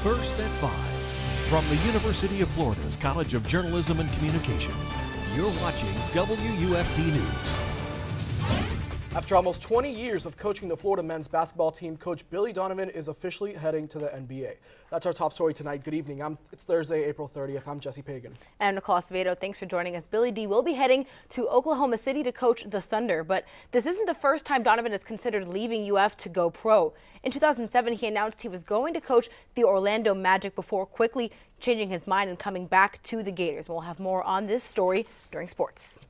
First at 5. From the University of Florida's College of Journalism and Communications, you're watching WUFT News. After almost 20 years of coaching the Florida men's basketball team, Coach Billy Donovan is officially heading to the NBA. That's our top story tonight. Good evening. It's Thursday, April 30th. I'm Jesse Pagan. And I'm Nicole Acevedo. Thanks for joining us. Billy D will be heading to Oklahoma City to coach the Thunder, but this isn't the first time Donovan has considered leaving UF to go pro. In 2007, he announced he was going to coach the Orlando Magic before quickly changing his mind and coming back to the Gators. We'll have more on this story during sports.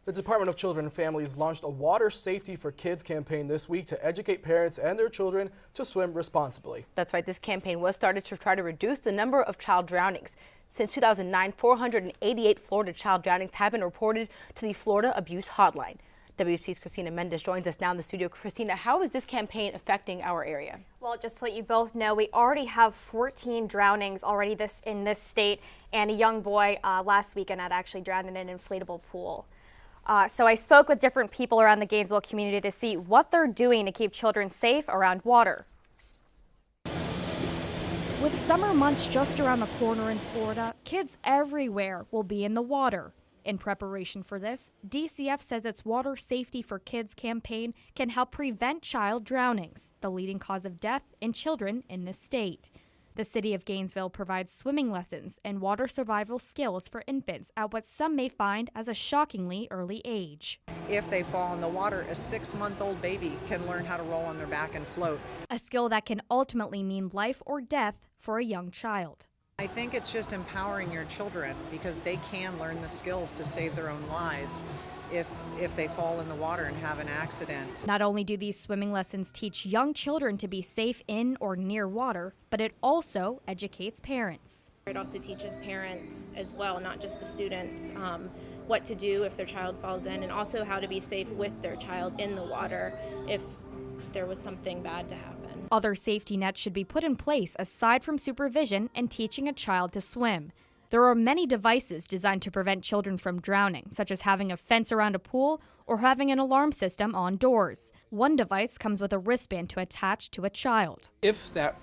The Department of Children and Families launched a Water Safety for Kids campaign this week to educate parents and their children to swim responsibly. That's right. This campaign was started to try to reduce the number of child drownings. Since 2009, 488 Florida child drownings have been reported to the Florida Abuse Hotline. WFT's Christina Mendez joins us now in the studio. Christina, how is this campaign affecting our area? Well, just to let you both know, we already have 14 drownings already in this state, and a young boy last weekend had actually drowned in an inflatable pool. So I spoke with different people around the Gainesville community to see what they're doing to keep children safe around water. With summer months just around the corner in Florida, kids everywhere will be in the water. In preparation for this, DCF says its Water Safety for Kids campaign can help prevent child drownings, the leading cause of death in children in this state. The city of Gainesville provides swimming lessons and water survival skills for infants at what some may find as a shockingly early age. If they fall in the water, a 6-month-old baby can learn how to roll on their back and float. A skill that can ultimately mean life or death for a young child. I think it's just empowering your children because they can learn the skills to save their own lives if they fall in the water and have an accident. Not only do these swimming lessons teach young children to be safe in or near water, but it also educates parents. It also teaches parents as well, not just the students, what to do if their child falls in, and also how to be safe with their child in the water if there was something bad to happen. Other safety nets should be put in place aside from supervision and teaching a child to swim. There are many devices designed to prevent children from drowning, such as having a fence around a pool or having an alarm system on doors. One device comes with a wristband to attach to a child. If that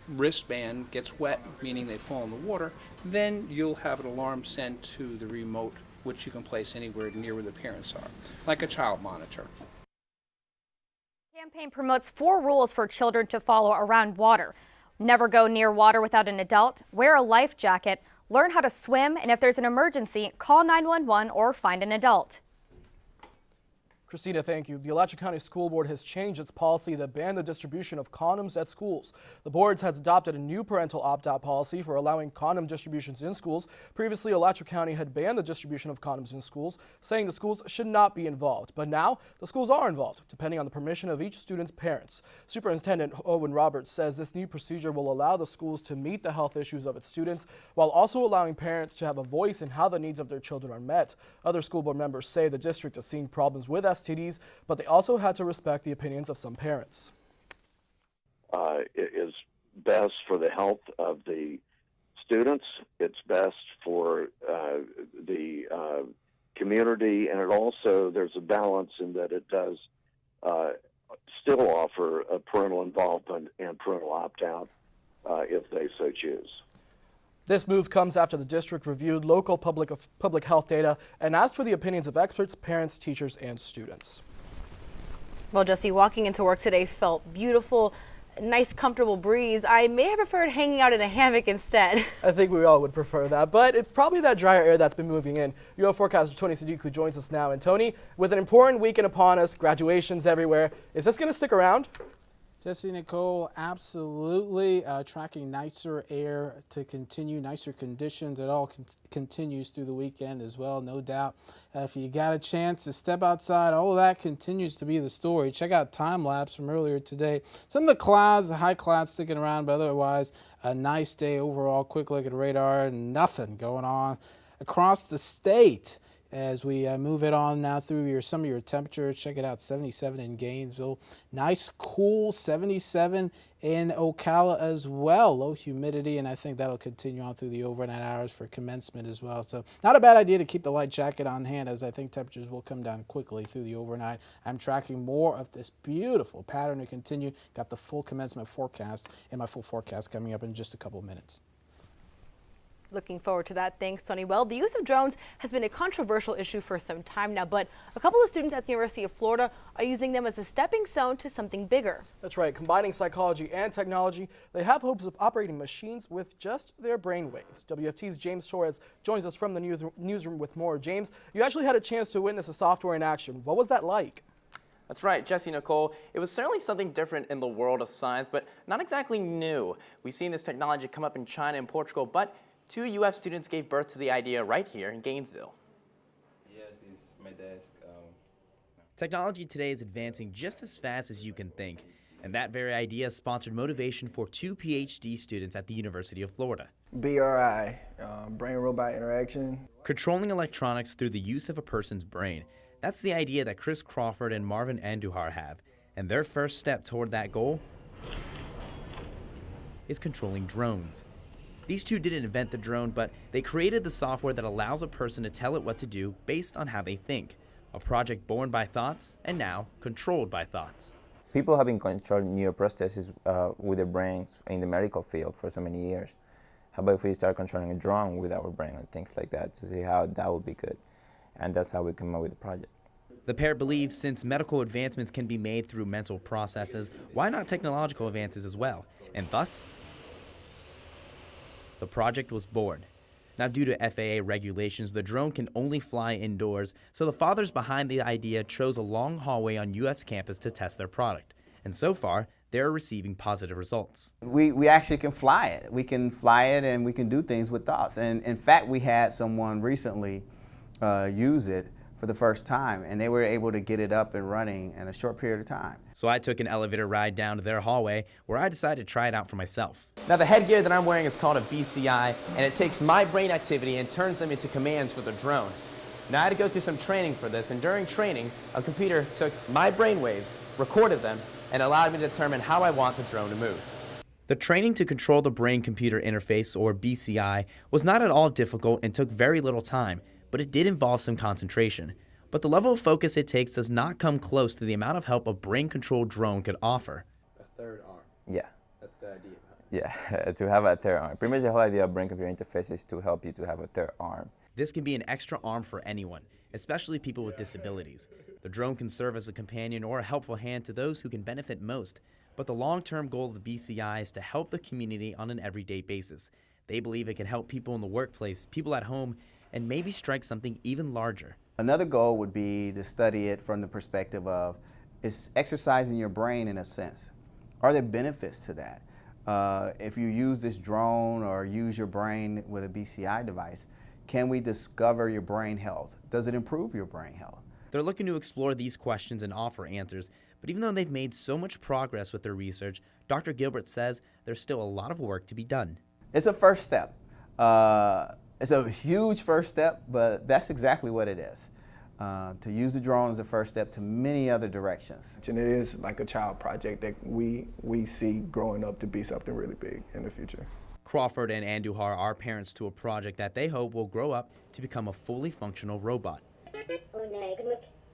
wristband gets wet, meaning they fall in the water, then you'll have an alarm sent to the remote, which you can place anywhere near where the parents are, like a child monitor. The campaign promotes 4 rules for children to follow around water. Never go near water without an adult, wear a life jacket, learn how to swim, and if there's an emergency, call 911 or find an adult. Christina, thank you. The Alachua County School Board has changed its policy that banned the distribution of condoms at schools. The board has adopted a new parental opt-out policy for allowing condom distributions in schools. Previously, Alachua County had banned the distribution of condoms in schools, saying the schools should not be involved. But now, the schools are involved, depending on the permission of each student's parents. Superintendent Owen Roberts says this new procedure will allow the schools to meet the health issues of its students, while also allowing parents to have a voice in how the needs of their children are met. Other school board members say the district is seeing problems with STDs, but they also had to respect the opinions of some parents. It is best for the health of the students. It's best for the community, and it also, there's a balance in that it does still offer a parental involvement and parental opt-out if they so choose. This move comes after the district reviewed local public health data and asked for the opinions of experts, parents, teachers, and students. Well, Jesse, walking into work today felt beautiful, nice, comfortable breeze. I may have preferred hanging out in a hammock instead. I think we all would prefer that, but it's probably that drier air that's been moving in. UO forecaster Tony Sadiku joins us now. And Tony, with an important weekend upon us, graduations everywhere, is this going to stick around? Jesse, Nicole, absolutely. Tracking nicer air to continue, nicer conditions. It all continues through the weekend as well, no doubt. If you got a chance to step outside, all of that continues to be the story. Check out time lapse from earlier today. Some of the clouds, the high clouds sticking around, but otherwise a nice day overall. Quick look at radar, nothing going on across the state. As we move it on now through some of your temperatures, check it out, 77 in Gainesville. Nice, cool 77 in Ocala as well. Low humidity, and I think that'll continue on through the overnight hours for commencement as well. So not a bad idea to keep the light jacket on hand, as I think temperatures will come down quickly through the overnight. I'm tracking more of this beautiful pattern to continue. Got the full commencement forecast and my full forecast coming up in just a couple minutes. Looking forward to that. Thanks, Tony. Well, the use of drones has been a controversial issue for some time now, but a couple of students at the University of Florida are using them as a stepping stone to something bigger. That's right. Combining psychology and technology, they have hopes of operating machines with just their brainwaves. WFT's James Torres joins us from the newsroom with more. James, you actually had a chance to witness the software in action. What was that like? That's right, Jesse Nicole. It was certainly something different in the world of science, but not exactly new. We've seen this technology come up in China and Portugal, but 2 UF students gave birth to the idea right here in Gainesville. Yes, it's my desk. Technology today is advancing just as fast as you can think, and that very idea sponsored motivation for 2 PhD students at the University of Florida. BRI, brain-robot interaction. Controlling electronics through the use of a person's brain. That's the idea that Chris Crawford and Marvin Andujar have, and their first step toward that goal is controlling drones. These two didn't invent the drone, but they created the software that allows a person to tell it what to do based on how they think. A project born by thoughts and now controlled by thoughts. People have been controlling neuroprosthesis with their brains in the medical field for so many years. How about if we start controlling a drone with our brain and things like that to see how that would be good? And that's how we come up with the project. The pair believes since medical advancements can be made through mental processes, why not technological advances as well? And thus, the project was born. Now, due to FAA regulations, the drone can only fly indoors, so the fathers behind the idea chose a long hallway on UF's campus to test their product. And so far, they're receiving positive results. We actually can fly it. We can fly it and we can do things with thoughts. And in fact, we had someone recently use it for the first time, and they were able to get it up and running in a short period of time. So I took an elevator ride down to their hallway where I decided to try it out for myself. Now the headgear that I'm wearing is called a BCI, and it takes my brain activity and turns them into commands for the drone. Now I had to go through some training for this, and during training, a computer took my brain waves, recorded them, and allowed me to determine how I want the drone to move. The training to control the brain-computer interface, or BCI, was not at all difficult and took very little time, but it did involve some concentration. But the level of focus it takes does not come close to the amount of help a brain-controlled drone could offer. A third arm. Yeah. That's the idea. Yeah, to have a third arm. Pretty much the whole idea of brain-computer interface is to help you to have a third arm. This can be an extra arm for anyone, especially people with disabilities. The drone can serve as a companion or a helpful hand to those who can benefit most. But the long-term goal of the BCI is to help the community on an everyday basis. They believe it can help people in the workplace, people at home, and maybe strike something even larger. Another goal would be to study it from the perspective of, it's exercising your brain in a sense. Are there benefits to that? If you use this drone or use your brain with a BCI device, can we discover your brain health? Does it improve your brain health? They're looking to explore these questions and offer answers, but even though they've made so much progress with their research, Dr. Gilbert says there's still a lot of work to be done. It's a first step. It's a huge first step, but that's exactly what it is. To use the drone is a first step to many other directions. And it is like a child project that we see growing up to be something really big in the future. Crawford and Andujar are parents to a project that they hope will grow up to become a fully functional robot,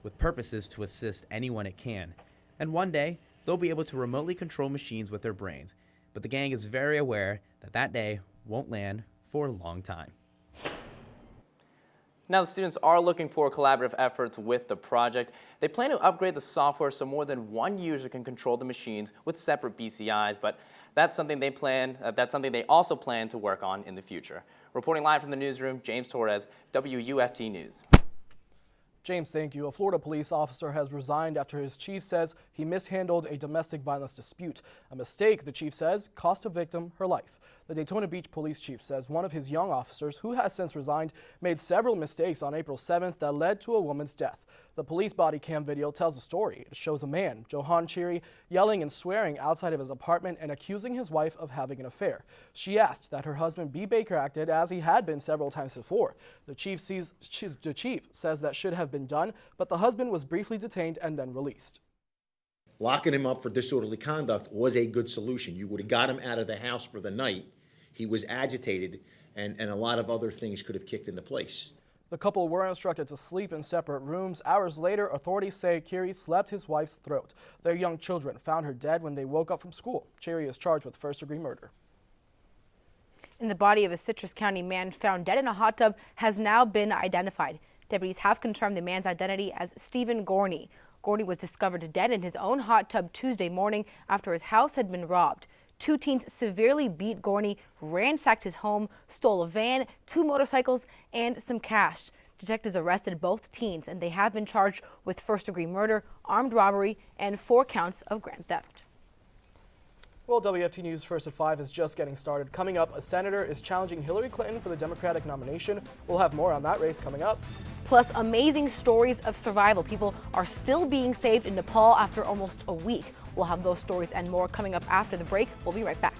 with purposes to assist anyone it can. And one day, they'll be able to remotely control machines with their brains. But the gang is very aware that that day won't land for a long time. Now the students are looking for collaborative efforts with the project. They plan to upgrade the software so more than one user can control the machines with separate BCIs, but that's something they also plan to work on in the future. Reporting live from the newsroom, James Torres, WUFT News. James, thank you. A Florida police officer has resigned after his chief says he mishandled a domestic violence dispute. A mistake, the chief says, cost a victim her life. The Daytona Beach police chief says one of his young officers, who has since resigned, made several mistakes on April 7th that led to a woman's death. The police body cam video tells a story. It shows a man, Johan Cheery, yelling and swearing outside of his apartment and accusing his wife of having an affair. She asked that her husband be Baker acted, as he had been several times before. The chief says that should have been done, but the husband was briefly detained and then released. Locking him up for disorderly conduct was a good solution. You would have got him out of the house for the night. He was agitated, and a lot of other things could have kicked into place. The couple were instructed to sleep in separate rooms. Hours later, authorities say Cheery slept his wife's throat. Their young children found her dead when they woke up from school. Cheery is charged with first-degree murder. And the body of a Citrus County man found dead in a hot tub has now been identified. Deputies have confirmed the man's identity as Stephen Gorney. Gorney was discovered dead in his own hot tub Tuesday morning after his house had been robbed. 2 teens severely beat Gorney, ransacked his home, stole a van, 2 motorcycles, and some cash. Detectives arrested both teens, and they have been charged with first-degree murder, armed robbery, and 4 counts of grand theft. Well, WFT News First at 5 is just getting started. Coming up, a senator is challenging Hillary Clinton for the Democratic nomination. We'll have more on that race coming up. Plus, amazing stories of survival. People are still being saved in Nepal after almost a week. We'll have those stories and more coming up after the break. We'll be right back.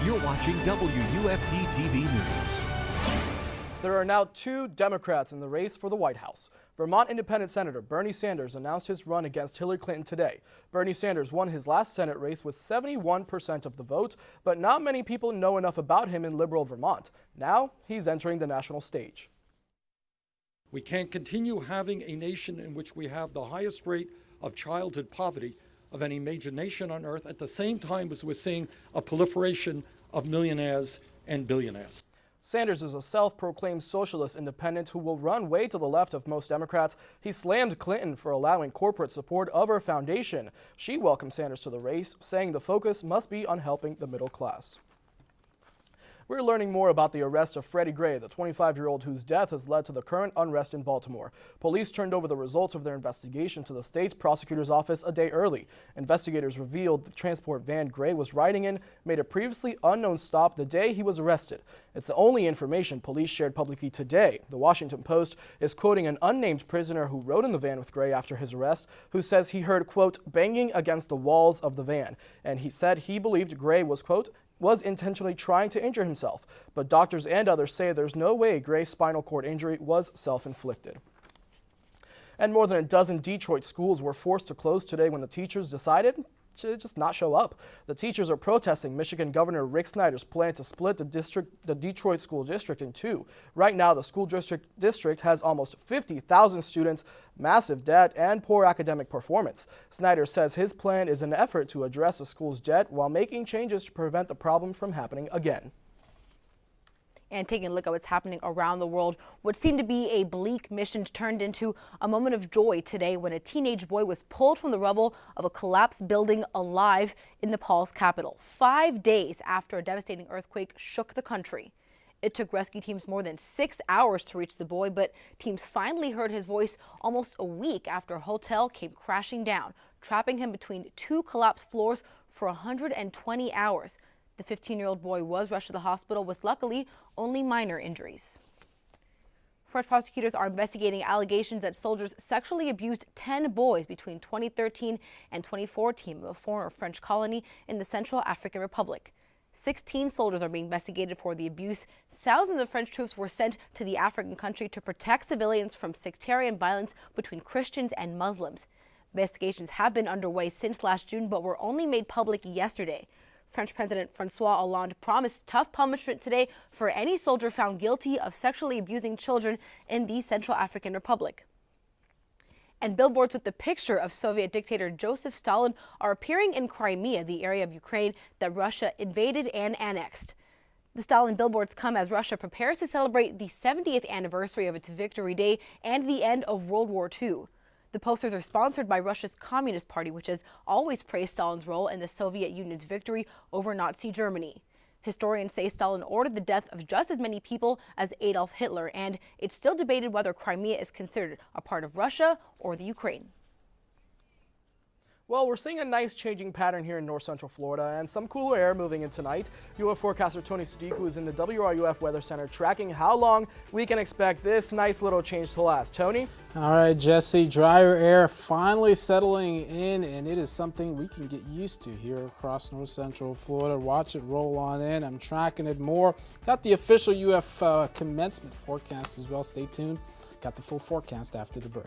You're watching WUFT TV News. There are now 2 Democrats in the race for the White House. Vermont Independent Senator Bernie Sanders announced his run against Hillary Clinton today. Bernie Sanders won his last Senate race with 71% of the vote, but not many people know enough about him in liberal Vermont. Now he's entering the national stage. We can't continue having a nation in which we have the highest rate of childhood poverty of any major nation on earth at the same time as we're seeing a proliferation of millionaires and billionaires. Sanders is a self-proclaimed socialist independent who will run way to the left of most Democrats. He slammed Clinton for allowing corporate support of her foundation. She welcomed Sanders to the race, saying the focus must be on helping the middle class. We're learning more about the arrest of Freddie Gray, the 25-year-old whose death has led to the current unrest in Baltimore. Police turned over the results of their investigation to the state's prosecutor's office a day early. Investigators revealed the transport van Gray was riding in made a previously unknown stop the day he was arrested. It's the only information police shared publicly today. The Washington Post is quoting an unnamed prisoner who rode in the van with Gray after his arrest, who says he heard, quote, banging against the walls of the van. And he said he believed Gray was, quote, was intentionally trying to injure himself, but doctors and others say there's no way Gray's spinal cord injury was self-inflicted. And more than a dozen Detroit schools were forced to close today when the teachers decided to just not show up. The teachers are protesting Michigan Governor Rick Snyder's plan to split the Detroit school district in 2. Right now, the school district has almost 50,000 students, massive debt, and poor academic performance. Snyder says his plan is an effort to address the school's debt while making changes to prevent the problem from happening again. And taking a look at what's happening around the world, what seemed to be a bleak mission turned into a moment of joy today when a teenage boy was pulled from the rubble of a collapsed building alive in Nepal's capital, 5 days after a devastating earthquake shook the country. It took rescue teams more than 6 hours to reach the boy, but teams finally heard his voice almost a week after a hotel came crashing down, trapping him between 2 collapsed floors for 120 hours. The 15-year-old boy was rushed to the hospital with, luckily, only minor injuries. French prosecutors are investigating allegations that soldiers sexually abused 10 boys between 2013 and 2014 of a former French colony in the Central African Republic. 16 soldiers are being investigated for the abuse. Thousands of French troops were sent to the African country to protect civilians from sectarian violence between Christians and Muslims. Investigations have been underway since last June, but were only made public yesterday. French President Francois Hollande promised tough punishment today for any soldier found guilty of sexually abusing children in the Central African Republic. And billboards with the picture of Soviet dictator Joseph Stalin are appearing in Crimea, the area of Ukraine that Russia invaded and annexed. The Stalin billboards come as Russia prepares to celebrate the 70th anniversary of its Victory Day and the end of World War II. The posters are sponsored by Russia's Communist Party, which has always praised Stalin's role in the Soviet Union's victory over Nazi Germany. Historians say Stalin ordered the death of just as many people as Adolf Hitler, and it's still debated whether Crimea is considered a part of Russia or the Ukraine. Well, we're seeing a nice changing pattern here in north central Florida and some cooler air moving in tonight. UF forecaster Tony Sadiku is in the WRUF Weather Center tracking how long we can expect this nice little change to last. Tony? All right, Jesse, drier air finally settling in, and it is something we can get used to here across north central Florida. Watch it roll on in. I'm tracking it more. Got the official UF commencement forecast as well. Stay tuned. Got the full forecast after the break.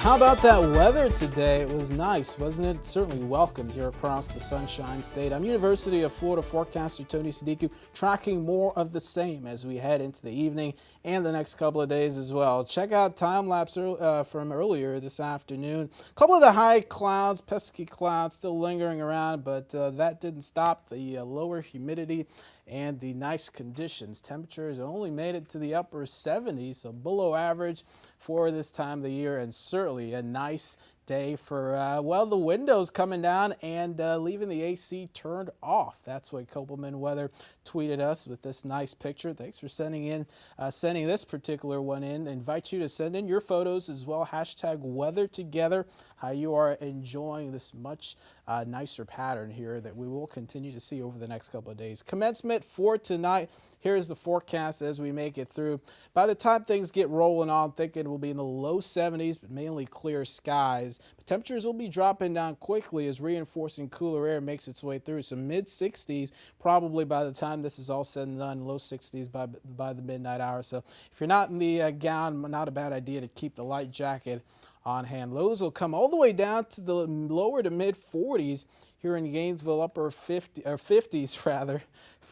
How about that weather today? It was nice, wasn't it? It's certainly welcomed here across the Sunshine State. I'm University of Florida forecaster Tony Sadiku, tracking more of the same as we head into the evening and the next couple of days as well. Check out time lapse from earlier this afternoon. A couple of the high clouds, pesky clouds, still lingering around, but that didn't stop the lower humidity and the nice conditions. Temperatures only made it to the upper 70s, so below average for this time of the year, and certainly a nice day for, well, the windows coming down and leaving the AC turned off. That's what Kopelman Weather tweeted us with this nice picture. Thanks for sending this particular one in. I invite you to send in your photos as well. Hashtag weather together, how you are enjoying this much nicer pattern here that we will continue to see over the next couple of days. Commencement for tonight. Here's the forecast as we make it through. By the time things get rolling on, I'm thinking it will be in the low 70s, but mainly clear skies. But temperatures will be dropping down quickly as reinforcing cooler air makes its way through. So mid 60s probably by the time this is all said and done, low 60s by the midnight hour. So if you're not in the gown, not a bad idea to keep the light jacket on hand. Lows will come all the way down to the lower to mid 40s here in Gainesville, upper 50s rather.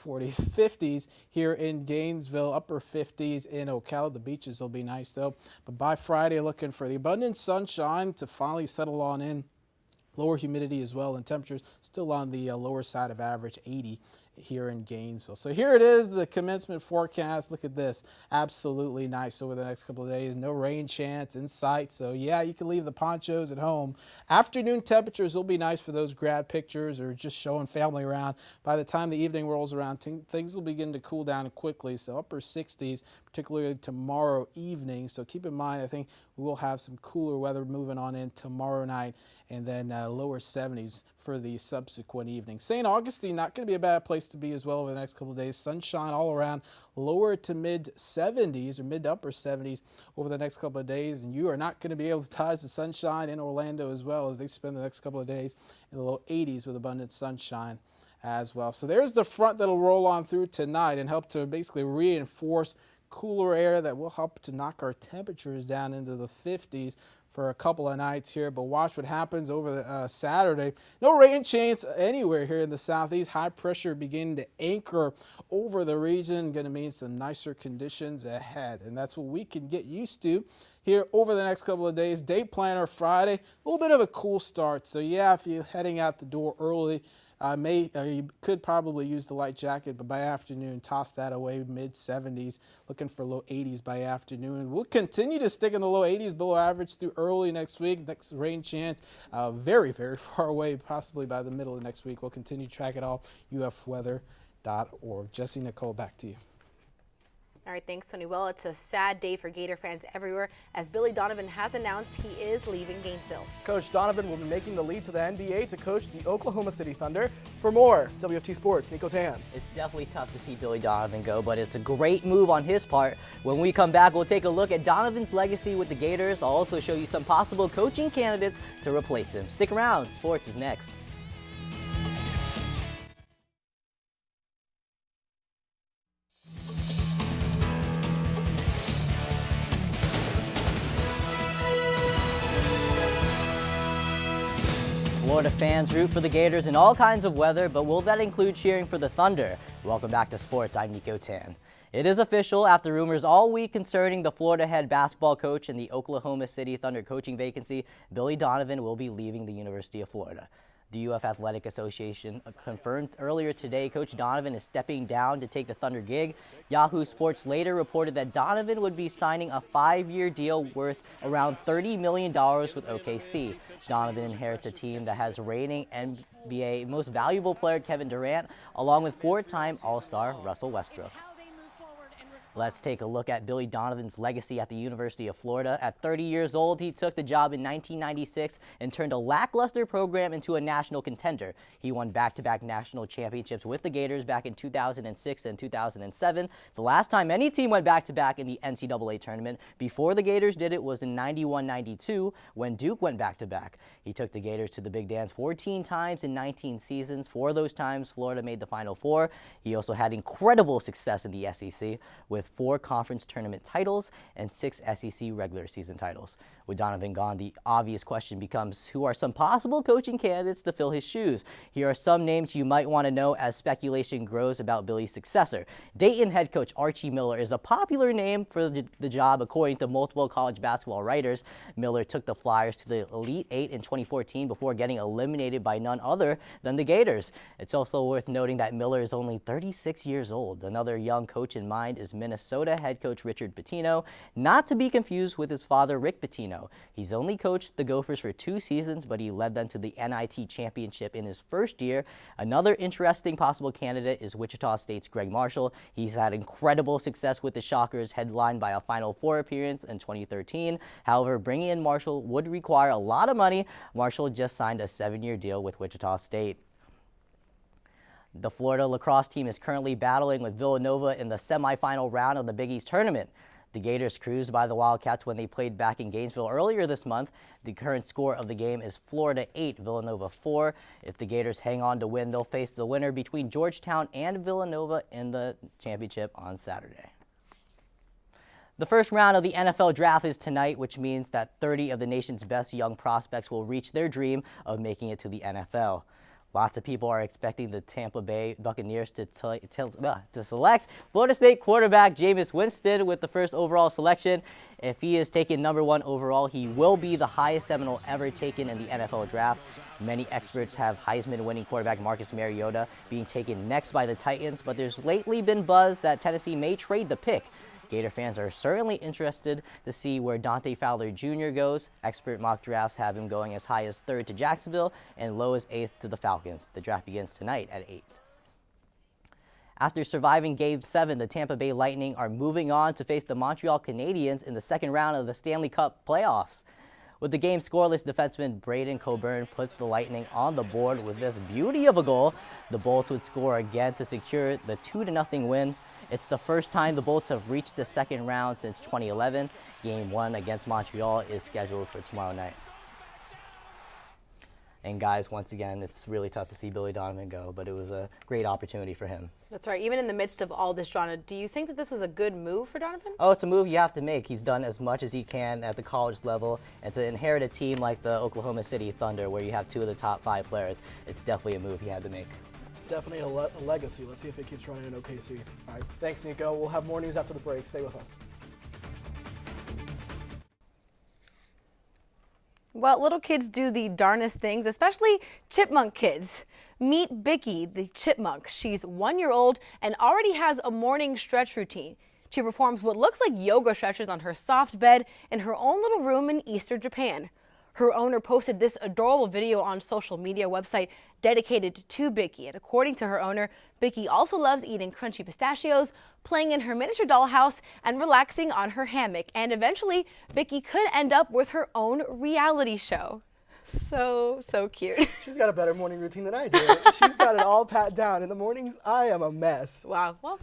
40s, 50s here in Gainesville, upper 50s in Ocala. The beaches will be nice though. But by Friday, looking for the abundant sunshine to finally settle on in. Lower humidity as well, and temperatures still on the lower side of average, 80 here in Gainesville. So here it is, the commencement forecast. Look at this. Absolutely nice over the next couple of days. No rain chance in sight. So yeah, you can leave the ponchos at home. Afternoon temperatures will be nice for those grad pictures or just showing family around. By the time the evening rolls around, things will begin to cool down quickly. So upper 60s, particularly tomorrow evening. So keep in mind, I think we will have some cooler weather moving on in tomorrow night, and then lower 70s for the subsequent evening. St. Augustine, not going to be a bad place to be as well over the next couple of days. Sunshine all around, lower to mid 70s or mid to upper 70s over the next couple of days. And you are not going to be able to dodge the sunshine in Orlando as well, as they spend the next couple of days in the low 80s with abundant sunshine as well. So there's the front that'll roll on through tonight and help to basically reinforce cooler air that will help to knock our temperatures down into the 50s for a couple of nights here. But watch what happens over Saturday. No rain chance anywhere here in the southeast. High pressure beginning to anchor over the region. Going to mean some nicer conditions ahead, and that's what we can get used to here over the next couple of days. Day planner Friday, a little bit of a cool start. So yeah, if you're heading out the door early, you could probably use the light jacket, but by afternoon, toss that away, mid 70s, looking for low 80s by afternoon. We'll continue to stick in the low 80s, below average through early next week. Next rain chance, very, very far away, possibly by the middle of next week. We'll continue to track it all, ufweather.org. Jesse, Nicole, back to you. All right, thanks, Tony. Well, it's a sad day for Gator fans everywhere as Billy Donovan has announced he is leaving Gainesville. Coach Donovan will be making the leap to the NBA to coach the Oklahoma City Thunder. For more, WFT Sports, Nico Tan. It's definitely tough to see Billy Donovan go, but it's a great move on his part. When we come back, we'll take a look at Donovan's legacy with the Gators. I'll also show you some possible coaching candidates to replace him. Stick around, sports is next. Florida fans root for the Gators in all kinds of weather, but will that include cheering for the Thunder? Welcome back to sports. I'm Nico Tan. It is official after rumors all week concerning the Florida head basketball coach and the Oklahoma City Thunder coaching vacancy. Billy Donovan will be leaving the University of Florida. The UF Athletic Association confirmed earlier today Coach Donovan is stepping down to take the Thunder gig. Yahoo Sports later reported that Donovan would be signing a 5-year deal worth around $30 million with OKC. Donovan inherits a team that has reigning NBA Most Valuable Player Kevin Durant, along with 4-time All-Star Russell Westbrook. Let's take a look at Billy Donovan's legacy at the University of Florida. At 30 years old, he took the job in 1996 and turned a lackluster program into a national contender. He won back-to-back national championships with the Gators back in 2006 and 2007. The last time any team went back-to-back in the NCAA tournament before the Gators did it was in 91-92 when Duke went back-to-back. He took the Gators to the Big Dance 14 times in 19 seasons. 4 of those times, Florida made the Final Four. He also had incredible success in the SEC with 4 conference tournament titles and 6 SEC regular season titles. With Donovan gone, the obvious question becomes, who are some possible coaching candidates to fill his shoes? Here are some names you might want to know as speculation grows about Billy's successor. Dayton head coach Archie Miller is a popular name for the job, according to multiple college basketball writers. Miller took the Flyers to the Elite Eight in 2014 before getting eliminated by none other than the Gators. It's also worth noting that Miller is only 36 years old. Another young coach in mind is Minnesota head coach Richard Pitino, not to be confused with his father Rick Pitino. He's only coached the Gophers for 2 seasons, but he led them to the NIT championship in his first year. Another interesting possible candidate is Wichita State's Greg Marshall. He's had incredible success with the Shockers, headlined by a Final Four appearance in 2013. However, bringing in Marshall would require a lot of money. Marshall just signed a 7-year deal with Wichita State. The Florida lacrosse team is currently battling with Villanova in the semifinal round of the Big East tournament. The Gators cruised by the Wildcats when they played back in Gainesville earlier this month. The current score of the game is Florida 8, Villanova 4. If the Gators hang on to win, they'll face the winner between Georgetown and Villanova in the championship on Saturday. The first round of the NFL draft is tonight, which means that 30 of the nation's best young prospects will reach their dream of making it to the NFL. Lots of people are expecting the Tampa Bay Buccaneers to select Florida State quarterback Jameis Winston with the first overall selection. If he is taken number 1 overall, he will be the highest Seminole ever taken in the NFL draft. Many experts have Heisman-winning quarterback Marcus Mariota being taken next by the Titans, but there's lately been buzz that Tennessee may trade the pick. Gator fans are certainly interested to see where Dante Fowler Jr. goes. Expert mock drafts have him going as high as 3rd to Jacksonville and low as 8th to the Falcons. The draft begins tonight at 8. After surviving Game 7, the Tampa Bay Lightning are moving on to face the Montreal Canadiens in the second round of the Stanley Cup playoffs. With the game scoreless, defenseman Braden Coburn put the Lightning on the board with this beauty of a goal. The Bolts would score again to secure the 2-0 win. It's the first time the Bolts have reached the second round since 2011. Game 1 against Montreal is scheduled for tomorrow night. And guys, once again, it's really tough to see Billy Donovan go, but it was a great opportunity for him. That's right. Even in the midst of all this drama, do you think that this was a good move for Donovan? Oh, it's a move you have to make. He's done as much as he can at the college level, and to inherit a team like the Oklahoma City Thunder, where you have 2 of the top 5 players, it's definitely a move he had to make. Definitely a legacy. Let's see if it keeps running in OKC. All right, thanks, Nico. We'll have more news after the break. Stay with us. Well, little kids do the darnest things, especially chipmunk kids. Meet Bicky, the chipmunk. She's 1 year old and already has a morning stretch routine. She performs what looks like yoga stretches on her soft bed in her own little room in Eastern Japan. Her owner posted this adorable video on social media website dedicated to Bicky. And according to her owner, Bicky also loves eating crunchy pistachios, playing in her miniature dollhouse, and relaxing on her hammock. And eventually, Bicky could end up with her own reality show. So cute. She's got a better morning routine than I do. She's got it all pat down. In the mornings, I am a mess. Wow. Well.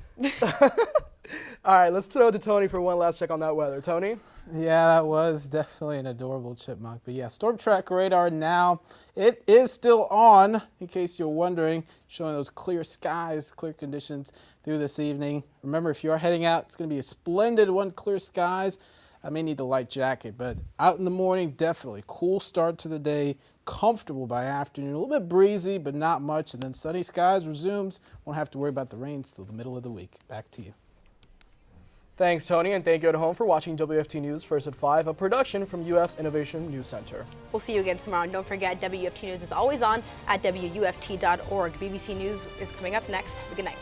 All right, let's throw it to Tony for one last check on that weather. Tony? Yeah, that was definitely an adorable chipmunk. But yeah, storm track radar now. It is still on, in case you're wondering, showing those clear skies, clear conditions through this evening. Remember, if you are heading out, it's going to be a splendid one, clear skies. I may need the light jacket, but out in the morning, definitely cool start to the day, comfortable by afternoon, a little bit breezy, but not much. And then sunny skies resumes. Won't have to worry about the rains till the middle of the week. Back to you. Thanks, Tony, and thank you at home for watching WFT News First at 5, a production from UF's Innovation News Center. We'll see you again tomorrow. And don't forget, WFT News is always on at WUFT.org. BBC News is coming up next. Have a good night.